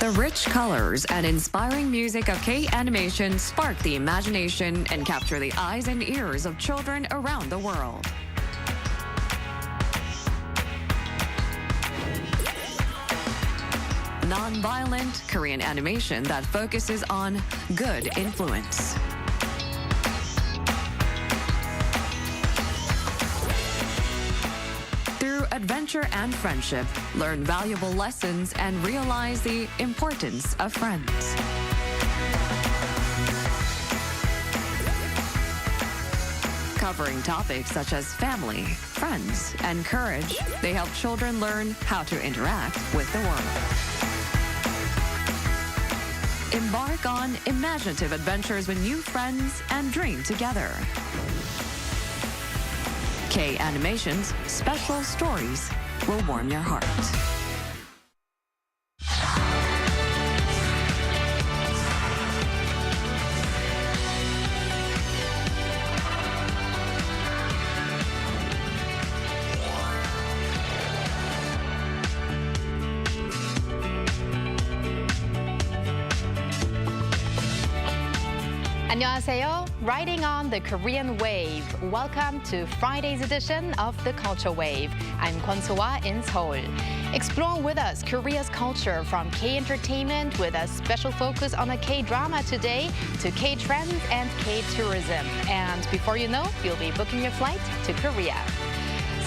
The rich colors and inspiring music of K-animation spark the imagination and capture the eyes and ears of children around the world. Non-violent Korean animation that focuses on good influence. Through adventure and friendship, learn valuable lessons and realize the importance of friends. Covering topics such as family, friends, and courage, they help children learn how to interact with the world. Embark on imaginative adventures with new friends and dream together. K-Animation's special stories will warm your heart. 안녕하세요. Riding on the Korean wave. Welcome to Friday's edition of the Culture Wave. I'm Kwon So-ah in Seoul. Explore with us Korea's culture from K-entertainment with a special focus on a K-drama today to K-trends and K-tourism. And before you know, you'll be booking your flight to Korea.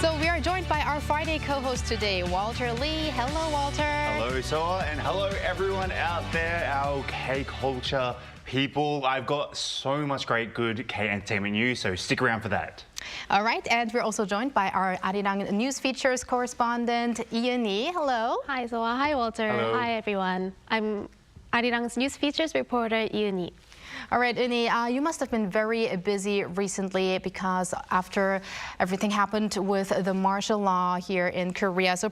So we are joined by our Friday co-host today, Walter Lee. Hello, Walter. Hello, Soa, and hello everyone out there, our K-culture people. I've got so much great, good K-entertainment news, so stick around for that. All right, and we're also joined by our Arirang News Features correspondent, Ian-Yi. Hello. Hi, Soa. Hi, Walter. Hello. Hi, everyone. I'm Arirang's News Features reporter, Ian-Yi. All right, Uni, you must have been very busy recently because after everything happened with the martial law here in Korea. So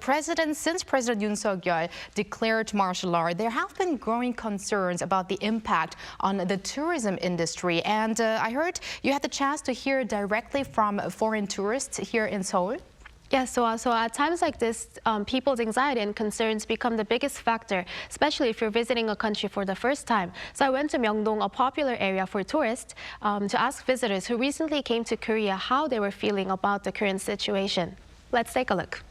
since President Yoon Suk-yeol declared martial law, there have been growing concerns about the impact on the tourism industry. And I heard you had the chance to hear directly from foreign tourists here in Seoul. Yes, so at times like this, people's anxiety and concerns become the biggest factor, especially if you're visiting a country for the first time. So I went to Myeongdong, a popular area for tourists, to ask visitors who recently came to Korea how they were feeling about the current situation. Let's take a look.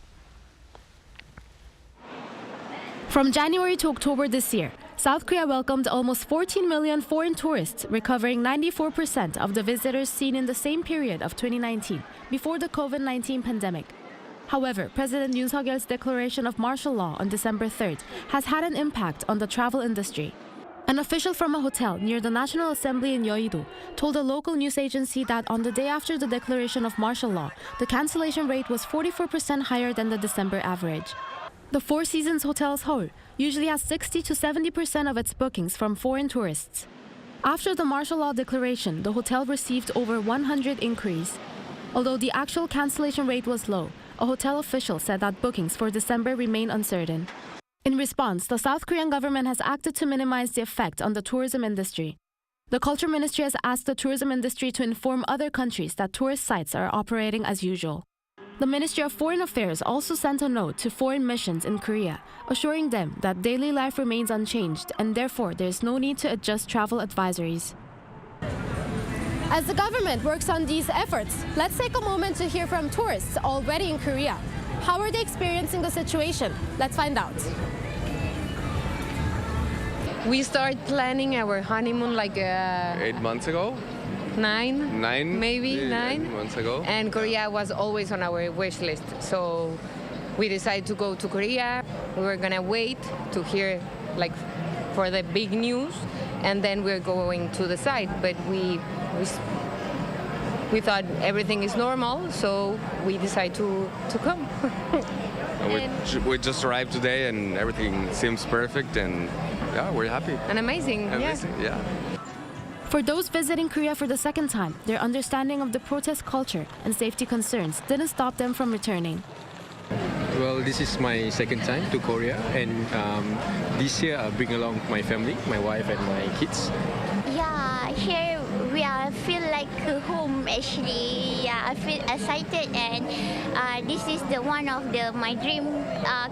From January to October this year, South Korea welcomed almost 14 million foreign tourists, recovering 94% of the visitors seen in the same period of 2019, before the COVID-19 pandemic. However, President Yoon Suk-yeol's declaration of martial law on December 3rd has had an impact on the travel industry. An official from a hotel near the National Assembly in Yeouido told a local news agency that on the day after the declaration of martial law, the cancellation rate was 44% higher than the December average. The Four Seasons Hotel Seoul usually has 60 to 70% of its bookings from foreign tourists. After the martial law declaration, the hotel received over 100 inquiries. Although the actual cancellation rate was low, a hotel official said that bookings for December remain uncertain. In response, the South Korean government has acted to minimize the effect on the tourism industry. The Culture Ministry has asked the tourism industry to inform other countries that tourist sites are operating as usual. The Ministry of Foreign Affairs also sent a note to foreign missions in Korea, assuring them that daily life remains unchanged and therefore there is no need to adjust travel advisories. As the government works on these efforts, let's take a moment to hear from tourists already in Korea. How are they experiencing the situation? Let's find out. We started planning our honeymoon like 8 months ago. nine Yeah, nine months ago. and Korea was always on our wish list, so we decided to go to Korea. We were gonna wait to hear like for the big news, and then we're going to the site, but we thought everything is normal, so we decided to come. We just arrived today and everything seems perfect, and yeah, we're happy. And amazing. Yeah. For those visiting Korea for the second time, their understanding of the protest culture and safety concerns didn't stop them from returning. Well, this is my second time to Korea, and this year I bring along my family, my wife and my kids. Yeah, here we are feel like home actually. Yeah, I feel excited, and this is the one of my dream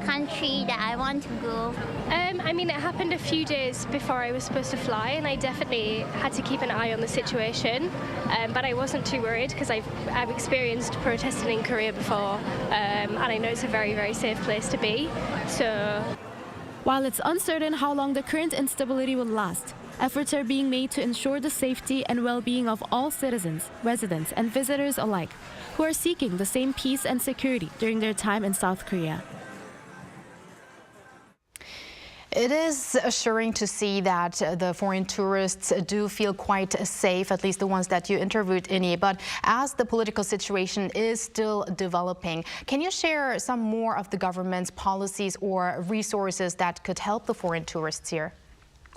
country that I want to go. I mean, it happened a few days before I was supposed to fly, and I definitely had to keep an eye on the situation, but I wasn't too worried because I've experienced protesting in Korea before, and I know it's a very, very safe place to be. So, while it's uncertain how long the current instability will last, efforts are being made to ensure the safety and well-being of all citizens, residents, and visitors alike who are seeking the same peace and security during their time in South Korea. It is assuring to see that the foreign tourists do feel quite safe, at least the ones that you interviewed, Inni. But as the political situation is still developing, can you share some more of the government's policies or resources that could help the foreign tourists here?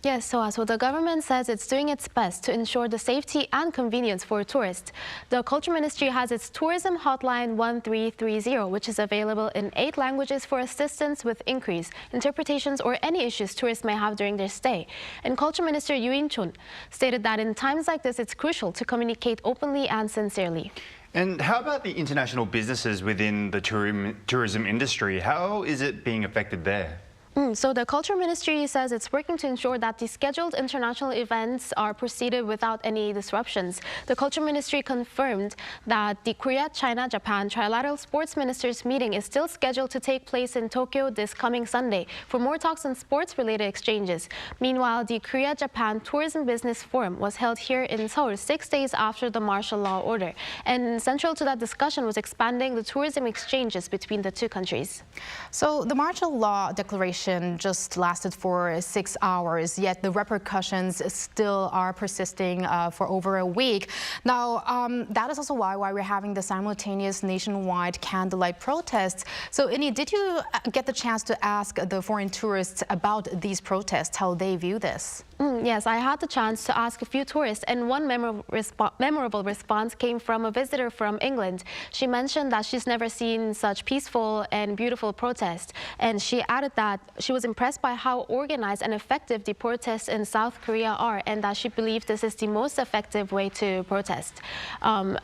Yes, so the government says it's doing its best to ensure the safety and convenience for tourists. The Culture Ministry has its tourism hotline 1330, which is available in 8 languages for assistance with inquiries, interpretations, or any issues tourists may have during their stay. And Culture Minister Yoo In-chun stated that in times like this, it's crucial to communicate openly and sincerely. And how about the international businesses within the tourism industry? How is it being affected there? So the Culture Ministry says it's working to ensure that the scheduled international events are proceeded without any disruptions. The Culture Ministry confirmed that the Korea, China, Japan Trilateral Sports Ministers meeting is still scheduled to take place in Tokyo this coming Sunday for more talks on sports-related exchanges. Meanwhile, the Korea-Japan Tourism Business Forum was held here in Seoul 6 days after the martial law order. And central to that discussion was expanding the tourism exchanges between the two countries. So the martial law declaration just lasted for 6 hours, yet the repercussions still are persisting for over a week. Now, that is also why we're having the simultaneous nationwide candlelight protests. So, Inni, did you get the chance to ask the foreign tourists about these protests, how they view this? Yes, I had the chance to ask a few tourists, and one memorable response came from a visitor from England. She mentioned that she's never seen such peaceful and beautiful protests, and she added that she was impressed by how organized and effective the protests in South Korea are, and that she believes this is the most effective way to protest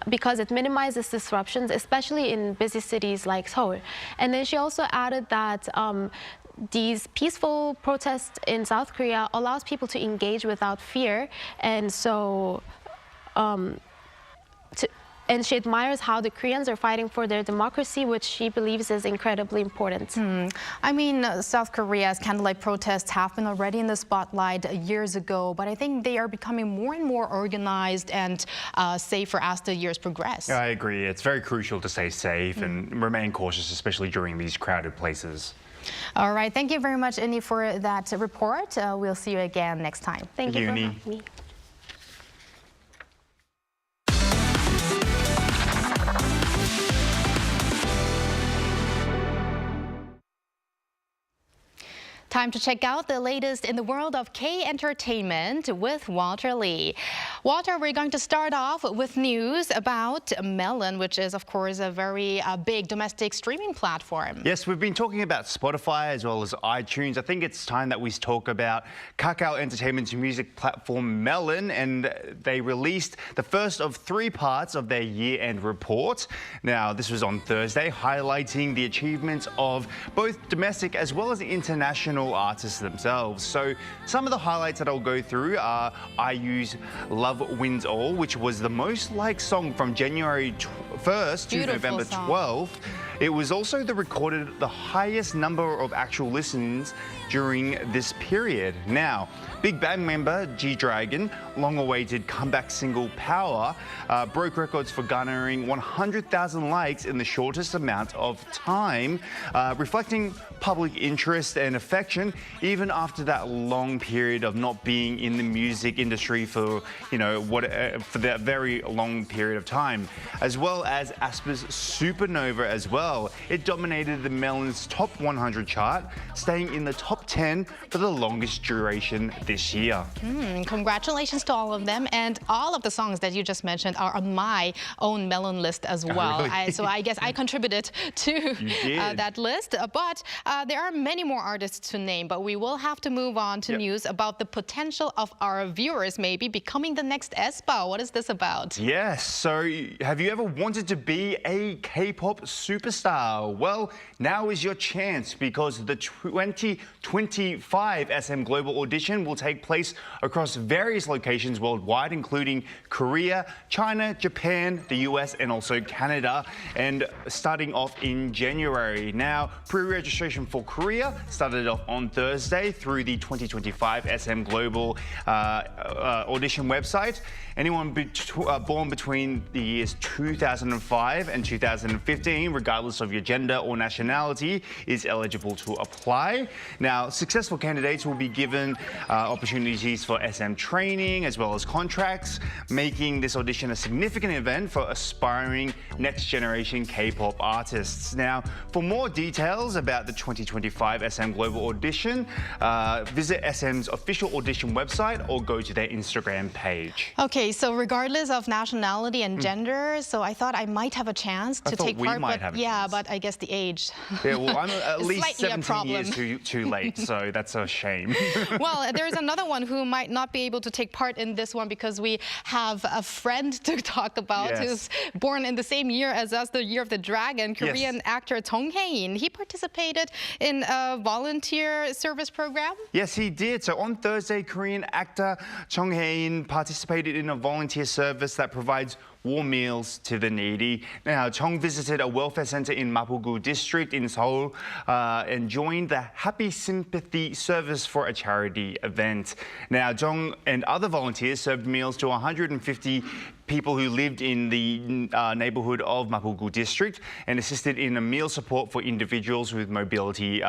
because it minimizes disruptions, especially in busy cities like Seoul. And then she also added that these peaceful protests in South Korea allows people to engage without fear, and so and she admires how the Koreans are fighting for their democracy, which she believes is incredibly important. I mean, South Korea's candlelight protests have been already in the spotlight years ago, but I think they are becoming more and more organized and safer as the years progress. Yeah, I agree. It's very crucial to stay safe and remain cautious, especially during these crowded places. All right. Thank you very much, Inni, for that report. We'll see you again next time. Thank you for having me. Time to check out the latest in the world of K-entertainment with Walter Lee. Walter, we're going to start off with news about Melon, which is, of course, a very big domestic streaming platform. Yes, we've been talking about Spotify as well as iTunes. I think it's time that we talk about Kakao Entertainment's music platform Melon, and they released the first of 3 parts of their year-end report. Now, this was on Thursday, highlighting the achievements of both domestic as well as international artists themselves. So some of the highlights that I'll go through are IU's Love Wins All, which was the most liked song from January 1st to November 12th. It was also the highest number of actual listens during this period. Now, Big Bang member G-Dragon, long-awaited comeback single Power, broke records for garnering 100,000 likes in the shortest amount of time, reflecting public interest and affection even after that long period of not being in the music industry for, for that very long period of time, as well as aespa's Supernova as well. well. It dominated the Melon's top 100 chart, staying in the top 10 for the longest duration this year. Congratulations to all of them, and all of the songs that you just mentioned are on my own Melon list as well. Really? So I guess I contributed to that list, but there are many more artists to name, but we will have to move on to news about the potential of our viewers maybe becoming the next aespa. What is this about? Yes, so have you ever wanted to be a K-pop superstar? Well, now is your chance because the 2025 SM Global Audition will take place across various locations worldwide, including Korea, China, Japan, the US, and also Canada, and starting off in January. Now, pre-registration for Korea started off on Thursday through the 2025 SM Global Audition website. Anyone born between the years 2005 and 2015, regardless of your gender or nationality, is eligible to apply. Now, successful candidates will be given opportunities for SM training as well as contracts, making this audition a significant event for aspiring next-generation K-pop artists. Now, for more details about the 2025 SM Global Audition, visit SM's official audition website or go to their Instagram page. Okay, so regardless of nationality and gender, so I thought I might have a chance to take part, but but I guess the age. Yeah, well, I'm at least 17 years too late, so that's a shame. Well, there's another one who might not be able to take part in this one because we have a friend to talk about who's born in the same year as us, the Year of the Dragon, Korean actor Jung Hae-in. He participated in a volunteer service program. Yes, he did. So on Thursday, Korean actor Jung Hae-in participated in a volunteer service that provides warm meals to the needy. Now, Jung visited a welfare center in Mapogu district in Seoul and joined the Happy Sympathy service for a charity event. Now, Jung and other volunteers served meals to 150 people who lived in the neighborhood of Mapogu district and assisted in a meal support for individuals with mobility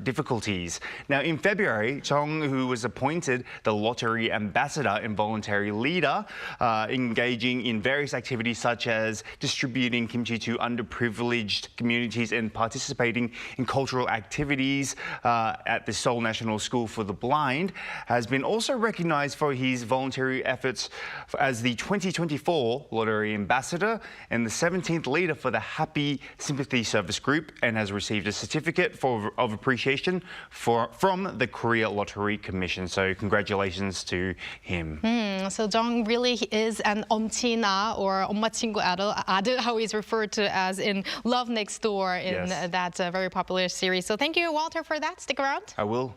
difficulties. Now, in February, Jung, who was appointed the lottery ambassador and voluntary leader, engaging in various activities such as distributing kimchi to underprivileged communities and participating in cultural activities at the Seoul National School for the Blind, has been also recognized for his voluntary efforts as the 2024 Lottery Ambassador and the 17th leader for the Happy Sympathy Service Group, and has received a certificate of appreciation from the Korea Lottery Commission. So congratulations to him. So Jung really is an 엄친아, or 엄마 친구 아들, how he's referred to as in Love Next Door in that very popular series. So thank you, Walter, for that. Stick around. I will.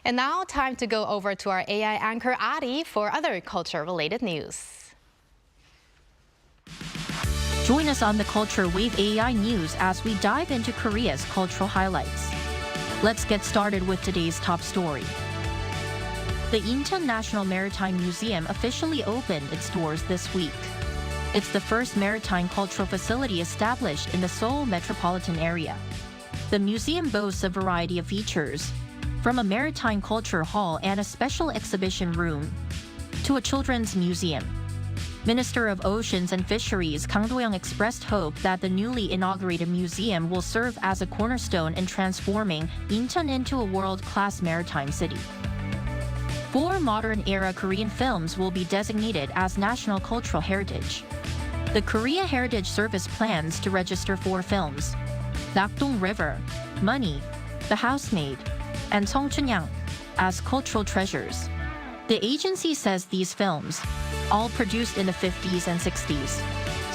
And now, time to go over to our AI anchor, Ari, for other culture-related news. Join us on the Culture Wave AI News as we dive into Korea's cultural highlights. Let's get started with today's top story. The Incheon National Maritime Museum officially opened its doors this week. It's the first maritime cultural facility established in the Seoul metropolitan area. The museum boasts a variety of features, from a maritime culture hall and a special exhibition room to a children's museum. Minister of Oceans and Fisheries Kang Do-young expressed hope that the newly inaugurated museum will serve as a cornerstone in transforming Incheon into a world-class maritime city. 4 modern-era Korean films will be designated as National Cultural Heritage. The Korea Heritage Service plans to register 4 films: Nakdong River, Money, The Housemaid, and Seongchunhyang as cultural treasures. The agency says these films, all produced in the 50s and 60s,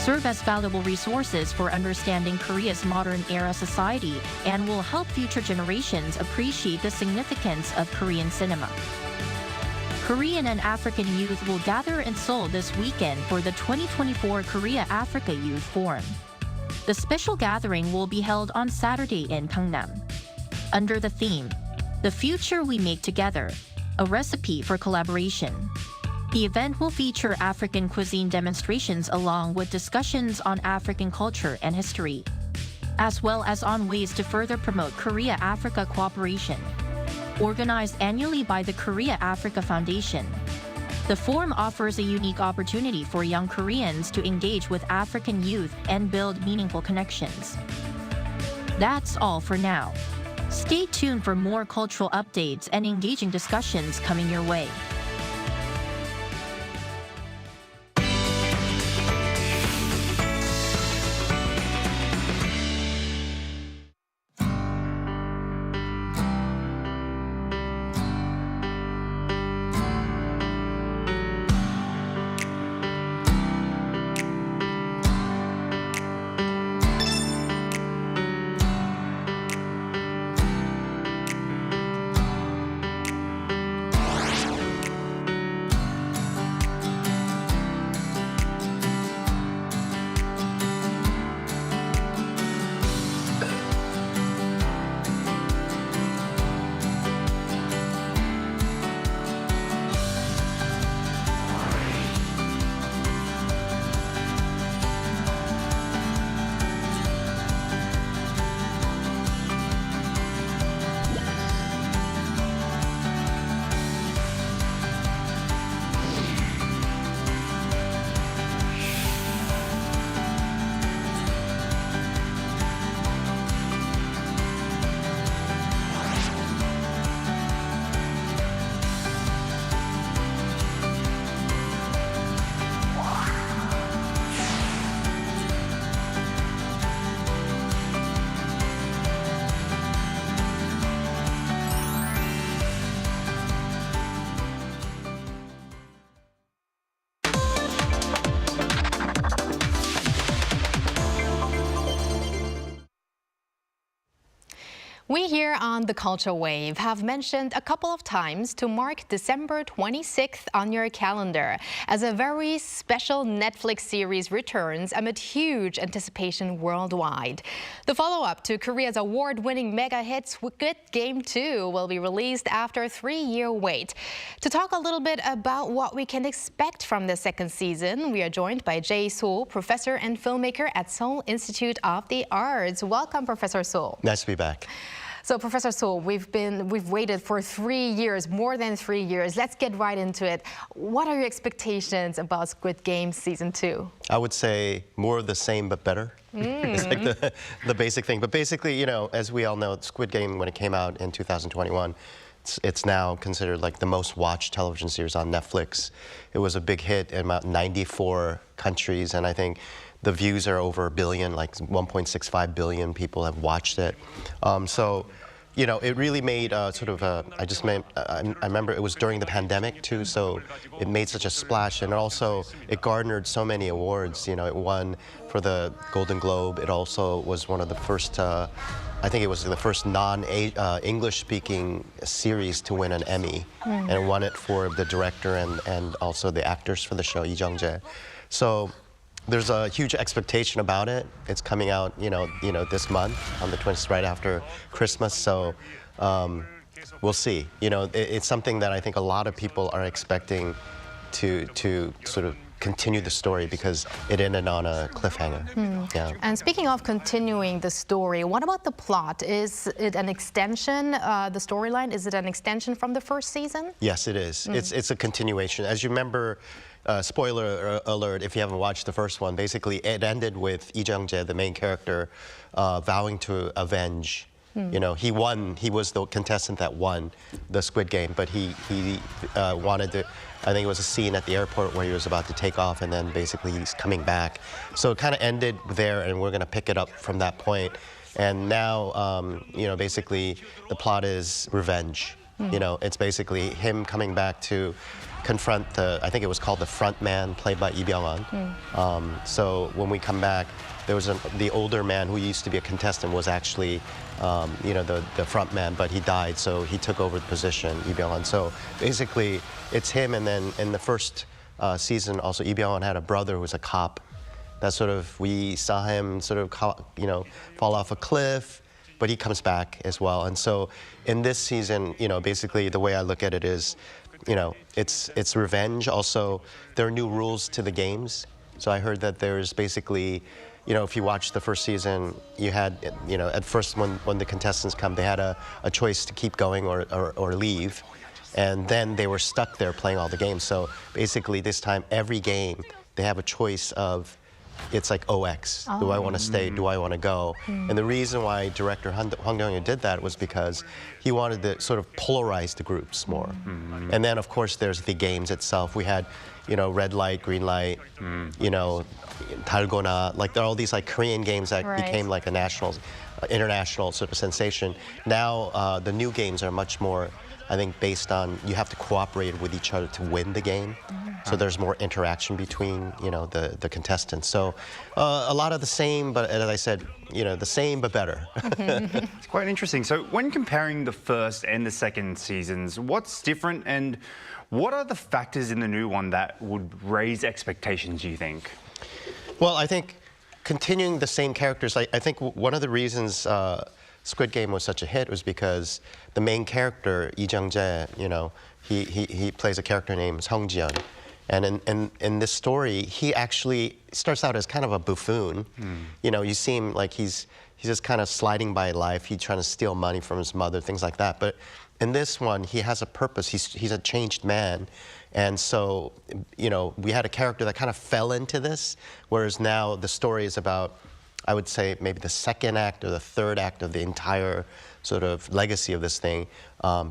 serve as valuable resources for understanding Korea's modern-era society and will help future generations appreciate the significance of Korean cinema. Korean and African youth will gather in Seoul this weekend for the 2024 Korea-Africa Youth Forum. The special gathering will be held on Saturday in Gangnam. Under the theme, "The Future We Make Together, a Recipe for Collaboration," the event will feature African cuisine demonstrations along with discussions on African culture and history, as well as on ways to further promote Korea-Africa cooperation. Organized annually by the Korea-Africa Foundation, The forum offers a unique opportunity for young Koreans to engage with African youth and build meaningful connections. That's all for now. Stay tuned for more cultural updates and engaging discussions coming your way. We here on the Culture Wave have mentioned a couple of times to mark December 26th on your calendar as a very special Netflix series returns amid huge anticipation worldwide. The follow-up to Korea's award-winning mega hit Squid Game 2 will be released after a 3-year wait. To talk a little bit about what we can expect from the second season, we are joined by Jae Sool, professor and filmmaker at Seoul Institute of the Arts. Welcome, Professor Sool. Nice to be back. So, Professor Sool, we've waited for 3 years, more than 3 years. Let's get right into it. What are your expectations about Squid Game Season 2? I would say more of the same but better. It's like the basic thing. But basically, you know, as we all know, Squid Game, when it came out in 2021, it's now considered like the most watched television series on Netflix. It was a big hit in about 94 countries, and I think the views are over 1 billion, like 1.65 billion people have watched it. So, you know, it really made sort of a, I remember it was during the pandemic too, so it made such a splash, and also it garnered so many awards. You know, it won for the Golden Globe. It also was one of the first, I think it was the first non-English speaking series to win an Emmy, and it won it for the director and also the actors for the show, Lee Jung-jae. So there's a huge expectation about it. It's coming out, you know, this month on the 20th, right after Christmas. So we'll see. You know, it's something that I think a lot of people are expecting to sort of continue the story because it ended on a cliffhanger. Yeah. And speaking of continuing the story, what about the plot? Is it an extension, the storyline? Is it an extension from the first season? Yes, it is. It's a continuation. As you remember, spoiler alert, if you haven't watched the first one, basically it ended with Lee Jung-jae, the main character, vowing to avenge. You know, he won. He was the contestant that won the Squid Game, but he wanted to. I think it was a scene at the airport where he was about to take off, and then basically he's coming back. So it kind of ended there, and we're going to pick it up from that point. And now, you know, basically the plot is revenge. You know, it's basically him coming back to confront the, I think it was called the front man, played by Lee Byung-hun. So when we come back, there was the older man who used to be a contestant was actually, you know, the front man, but he died, so he took over the position, Lee Byung-hun. So basically, it's him, and then in the first season, also Lee Byung-hun had a brother who was a cop. That sort of, we saw him sort of, you know, fall off a cliff, but he comes back as well. And so in this season, you know, basically the way I look at it is, you know, it's revenge. Also, there are new rules to the games. So I heard that there's basically, you know, if you watch the first season, you had, you know, at first when the contestants come, they had a choice to keep going or leave. And then they were stuck there playing all the games. So basically this time, every game, they have a choice of, it's like OX. Do I want to stay? Do I want to go? And the reason why director Hwang Dong-yeon did that was because he wanted to sort of polarize the groups more. And then, of course, there's the games itself. We had, you know, red light, green light, you know, Dalgona. Like, there are all these like Korean games that became like a national, international sort of sensation. Now, the new games are much more, I think, based on you have to cooperate with each other to win the game. So there's more interaction between, you know, the contestants. So a lot of the same, but as I said, you know, the same but better. It's quite interesting. So when comparing the first and the second seasons, what's different and what are the factors in the new one that would raise expectations, do you think? Well, I think continuing the same characters, I think one of the reasons Squid Game was such a hit was because the main character, Lee Jung-jae, you know, he plays a character named Sung Ji-yeon. And in this story, he actually starts out as kind of a buffoon. You know, you see him like he's just kind of sliding by life. He's trying to steal money from his mother, things like that. But in this one, he has a purpose. He's a changed man. And so, you know, we had a character that kind of fell into this, whereas now the story is about, I would say, maybe the second act or the third act of the entire sort of legacy of this thing.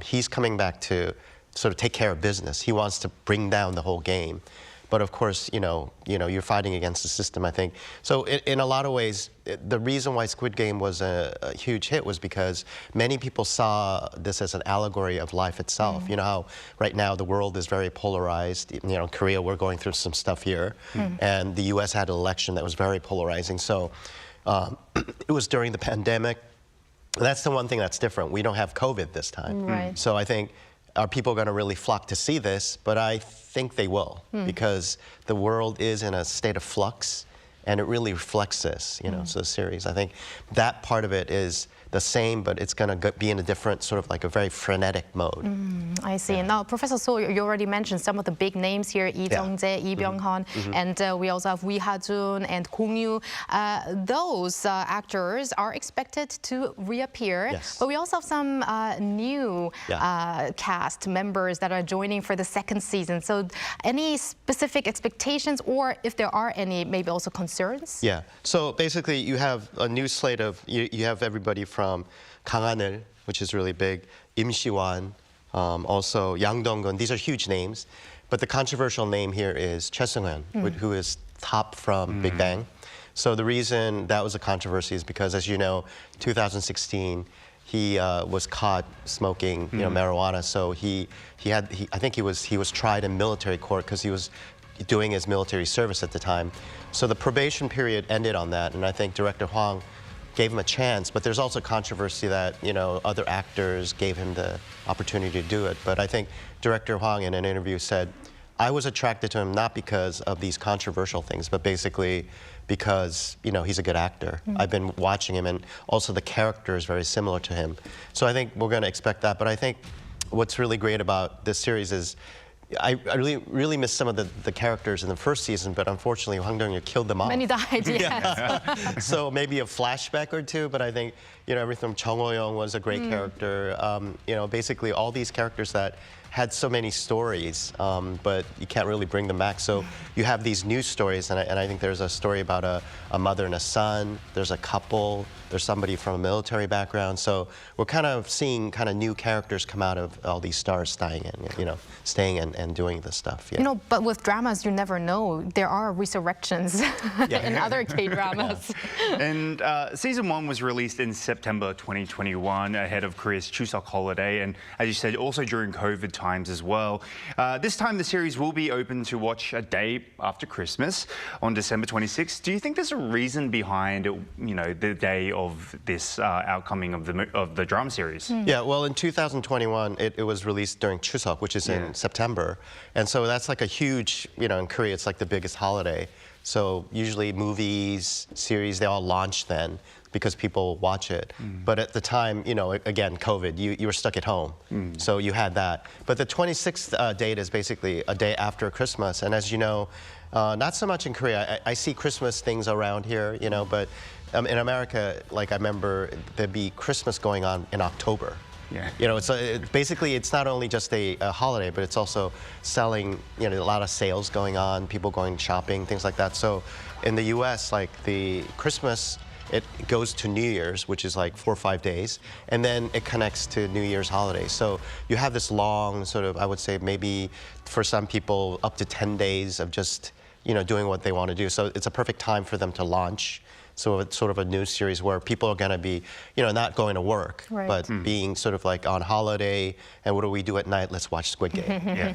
He's coming back to sort of take care of business. He wants to bring down the whole game. But of course, you know, you're fighting against the system, I think. So in a lot of ways, the reason why Squid Game was a huge hit was because many people saw this as an allegory of life itself. You know how right now the world is very polarized. You know, Korea, we're going through some stuff here. And the US had an election that was very polarizing. So it was during the pandemic. That's the one thing that's different. We don't have COVID this time. So I think, are people going to really flock to see this? But I think they will, because the world is in a state of flux, and it really reflects this, you know, so the series. I think that part of it is the same, but it's going to be in a different sort of like a very frenetic mode. I see. And now, Professor So, you already mentioned some of the big names here, Lee Jung-jae, Lee Byung-hun, and we also have Wi Ha-jun and Kong Yu. Those actors are expected to reappear, but we also have some new cast members that are joining for the second season. So any specific expectations, or if there are any, maybe also concerns? Yeah. So basically, you have a new slate of, you have everybody from Kang Han-il, which is really big, Im Si-wan, also Yang Dong-gun. These are huge names. But the controversial name here is Choi Seung-hyun, who is Top from Big Bang. So the reason that was a controversy is because, as you know, 2016, he was caught smoking, you know, marijuana. So I think he was tried in military court because he was doing his military service at the time. So the probation period ended on that, and I think director Hwang gave him a chance, but there's also controversy that, you know, other actors gave him the opportunity to do it. But I think director Hwang in an interview said, I was attracted to him not because of these controversial things, but basically because, you know, he's a good actor. I've been watching him, and also the character is very similar to him. So I think we're going to expect that. But I think what's really great about this series is I really miss some of the characters in the first season, but unfortunately, Hwang Dong-yeon killed them off. Many died, yes. So maybe a flashback or two, but I think, you know, everything from Chung Ho-young was a great character. You know, basically all these characters that had so many stories, but you can't really bring them back. So you have these new stories, and I think there's a story about a mother and a son. There's a couple. There's somebody from a military background. So we're kind of seeing kind of new characters come out of all these stars staying and doing this stuff. Yeah. You know, but with dramas, you never know. There are resurrections in other K-dramas. And season 1 was released in September 2021 ahead of Korea's Chuseok holiday, and as you said, also during COVID times as well. This time the series will be open to watch a day after Christmas on December 26th. Do you think there's a reason behind, you know, the day of this outcoming of the drama series? Yeah, well, in 2021, it was released during Chuseok, which is in September. And so that's like a huge, you know, in Korea, it's like the biggest holiday. So usually movies, series, they all launch then because people watch it. But at the time, you know, again, COVID, you were stuck at home. So you had that. But the 26th date is basically a day after Christmas. And as you know, not so much in Korea. I see Christmas things around here, you know, but in America, like I remember there'd be Christmas going on in October. Yeah. You know, basically it's not only just a holiday, but it's also selling, you know, a lot of sales going on, people going shopping, things like that. So in the US, like the Christmas, it goes to New Year's, which is like 4 or 5 days, and then it connects to New Year's holiday. So you have this long sort of, I would say maybe for some people up to 10 days of just, you know, doing what they want to do. So it's a perfect time for them to launch. So it's sort of a new series where people are going to be, you know, not going to work, but being sort of like on holiday. And what do we do at night? Let's watch Squid Game. Yeah.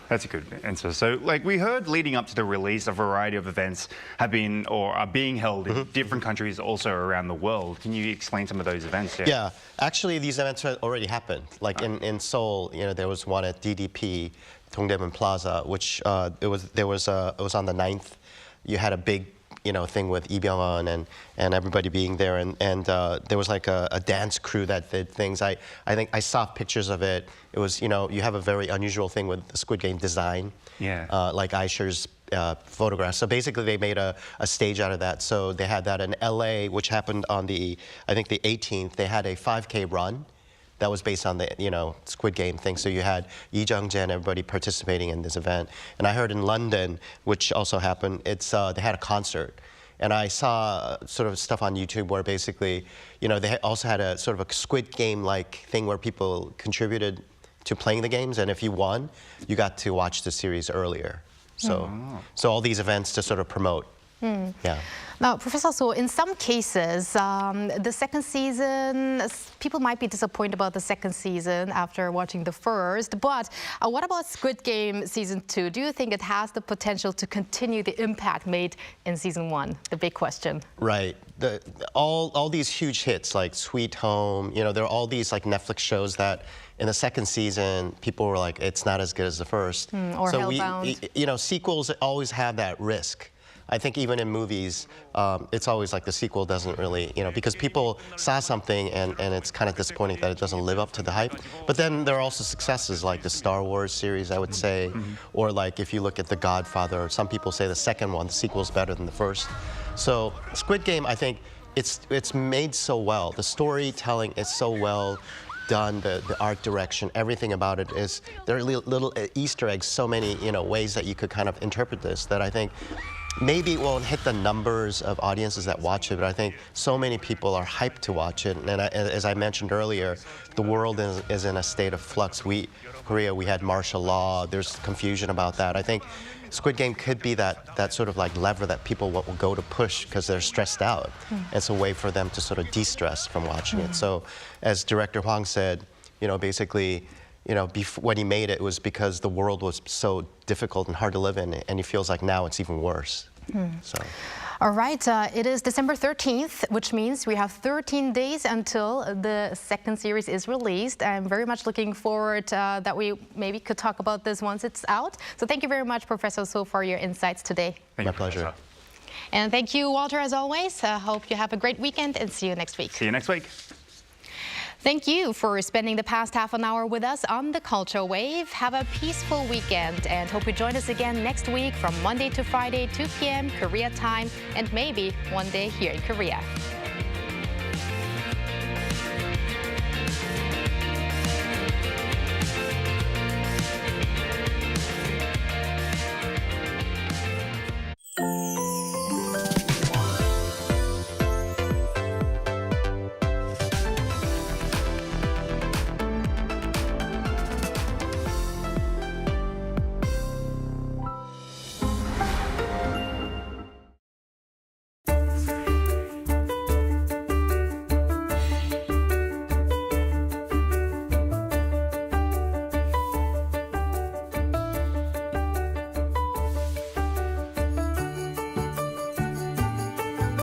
That's a good answer. So, like, we heard leading up to the release, a variety of events have been or are being held in different countries also around the world. Can you explain some of those events? Yeah, actually, these events already happened. Like in Seoul, you know, there was one at DDP, Dongdaemun Plaza, which it was on the 9th. You had a big, you know, thing with Lee Byung-hun and everybody being there, and there was like a dance crew that did things. I think I saw pictures of it. It was, you know, you have a very unusual thing with the Squid Game design. Yeah. Like Aisha's photographs. So basically they made a stage out of that. So they had that in LA, which happened on I think the 18th. They had a 5K run. That was based on the, you know, Squid Game thing. So you had Lee Jung-jae and everybody participating in this event. And I heard in London, which also happened, they had a concert. And I saw sort of stuff on YouTube where basically, you know, they also had a sort of a Squid Game-like thing where people contributed to playing the games. And if you won, you got to watch the series earlier. So, so all these events to sort of promote. Yeah. Now, Professor So, in some cases, the second season, people might be disappointed about the second season after watching the first, but what about Squid Game Season 2? Do you think it has the potential to continue the impact made in Season 1? The big question. Right. All these huge hits like Sweet Home, you know, there are all these like Netflix shows that in the second season, people were like, it's not as good as the first. Or so Hellbound. you know, sequels always have that risk. I think even in movies, it's always like the sequel doesn't really, you know, because people saw something and it's kind of disappointing that it doesn't live up to the hype. But then there are also successes like the Star Wars series, I would say, or like if you look at The Godfather, some people say the second one, the sequel's better than the first. So Squid Game, I think it's made so well. The storytelling is so well done, the art direction, everything about it is, there are little Easter eggs, so many, you know, ways that you could kind of interpret this that I think maybe it won't hit the numbers of audiences that watch it, but I think so many people are hyped to watch it. And as I mentioned earlier, the world is in a state of flux. Korea, we had martial law, there's confusion about that. I think Squid Game could be that sort of like lever that people will go to push because they're stressed out. It's a way for them to sort of de-stress from watching it. So as director Hwang said, you know, basically, you know, when he made it, it was because the world was so difficult and hard to live in, and he feels like now it's even worse. So. All right, it is December 13th, which means we have 13 days until the second series is released. I'm very much looking forward that we maybe could talk about this once it's out. So thank you very much, Professor So, for your insights today. My pleasure. And thank you, Walter, as always. Hope you have a great weekend and see you next week. See you next week. Thank you for spending the past half an hour with us on the Culture Wave. Have a peaceful weekend and hope you join us again next week from Monday to Friday, 2 p.m. Korea time, and maybe one day here in Korea.